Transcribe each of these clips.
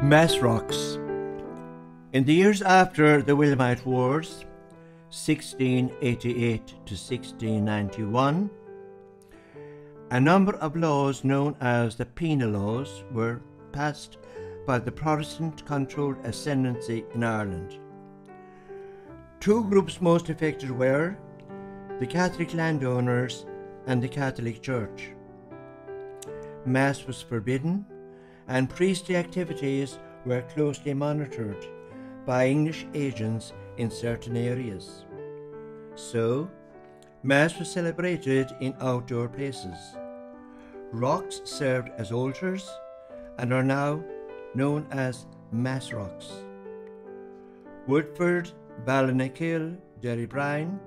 Mass rocks. In the years after the Williamite Wars, 1688 to 1691, a number of laws known as the penal laws were passed by the Protestant-controlled ascendancy in Ireland. Two groups most affected were the Catholic landowners and the Catholic Church. Mass was forbidden, and priestly activities were closely monitored by English agents in certain areas. So, Mass was celebrated in outdoor places. Rocks served as altars and are now known as Mass rocks. Woodford, Ballinakill, Derrybrine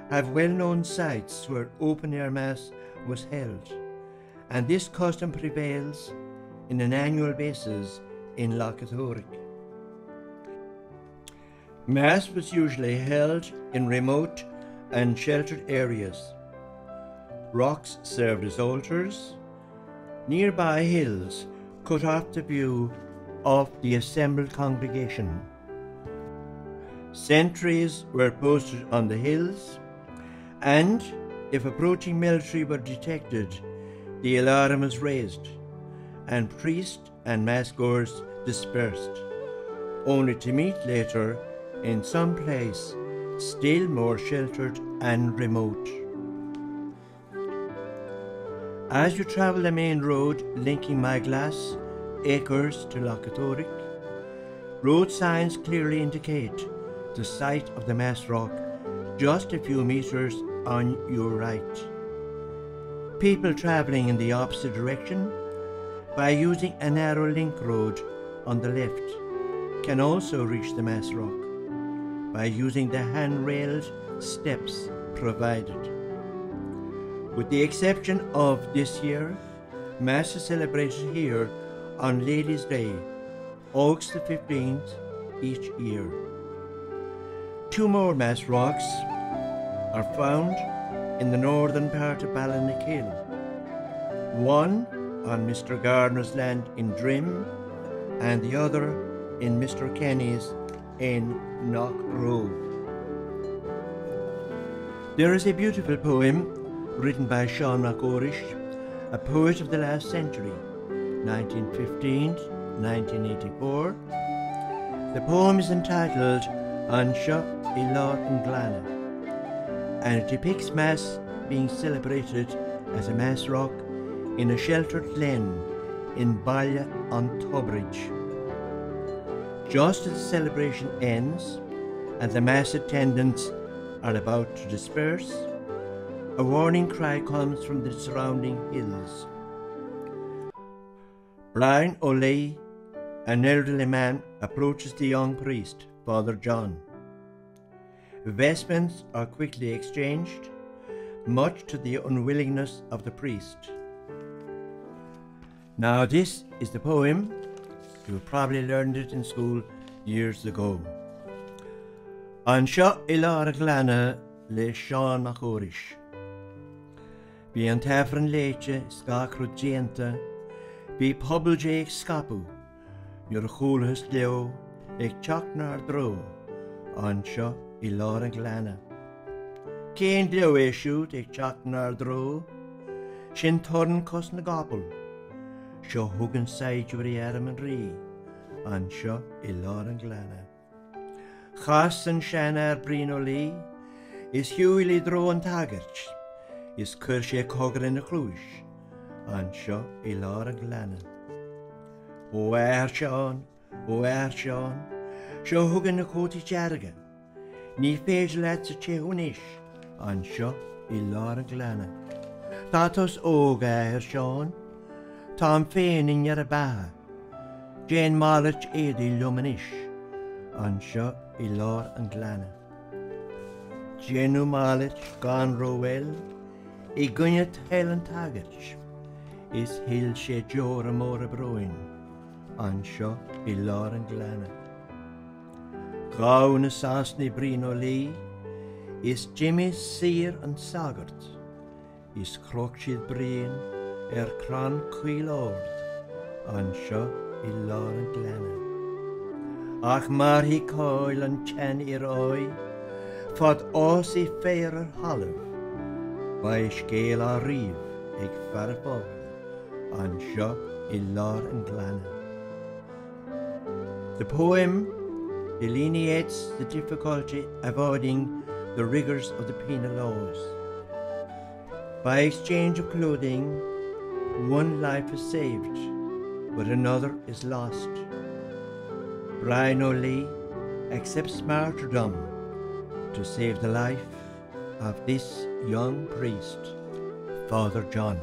have well-known sites where open-air Mass was held, and this custom prevails in an annual basis in Lochathoric. Mass was usually held in remote and sheltered areas. Rocks served as altars. Nearby hills cut off the view of the assembled congregation. Sentries were posted on the hills, and if approaching military were detected, the alarm was raised, and priests and massgoers dispersed, only to meet later in some place still more sheltered and remote. As you travel the main road linking Maglass, Acres to Lochathoric, road signs clearly indicate the site of the Mass rock just a few metres on your right. People travelling in the opposite direction by using a narrow link road on the left can also reach the Mass rock by using the handrailed steps provided. With the exception of this year, Mass is celebrated here on Ladies' Day, August the 15th each year. Two more Mass rocks are found in the northern part of Ballinakill. One on Mr. Gardner's land in Drim, and the other in Mr. Kenny's in Knockgrove. There is a beautiful poem written by Sean MacOrish, a poet of the last century, 1915 to 1984. The poem is entitled Anseo Ilar an Glana, and it depicts Mass being celebrated as a Mass rock in a sheltered glen in Ballinakill N.S. Just as the celebration ends and the Mass attendants are about to disperse, a warning cry comes from the surrounding hills. Brian O'Leigh, an elderly man, approaches the young priest, Father John. Vestments are quickly exchanged, much to the unwillingness of the priest. Now this is the poem. You probably learned it in school years ago. Anseo Ilar an Glana le Sean MacOrish. Bí an tafran leite scacrod dienta, bí pobl ag scapu, your chulhus leo, ag chacnar dro, Anseo Ilar an Glana. Cain leo shoot ag chacnar dro, sin torn cos na gapel, seo hugan said yw'r eram an ri, Anseo Ilar an Glana. Chas an sian Brin O'Leigh, is hiúili dro an tagart, is cur sé cogr in a clúis, Anseo Ilar an Glana. O Sean, seo hugan na cóti jarga, ní féidir leat sa tehunis, Anseo Ilar an Glana. Tátos óga Sean, Tám féin in ar a batha, Jane Marlich édi lumanis, Anseo Ilar an Glana. Jenu Marlich gan rowel, I gunnet hel an tagart, is hill sé jor a mór a broin, Anseo Ilar an Glana. Gau na sasni Brin O'Leigh, is Jimmy Sear an sagart, is crochid Brin cran Quilord, Anseo I lár an glenna. Ach mar hí coil an chen ir oi, fod os I fér ar halv, by scéal a rif ag farfol, an seo I lár an glenna. The poem delineates the difficulty avoiding the rigors of the penal laws. By exchange of clothing, one life is saved, but another is lost. Brian O'Lee accepts martyrdom to save the life of this young priest, Father John.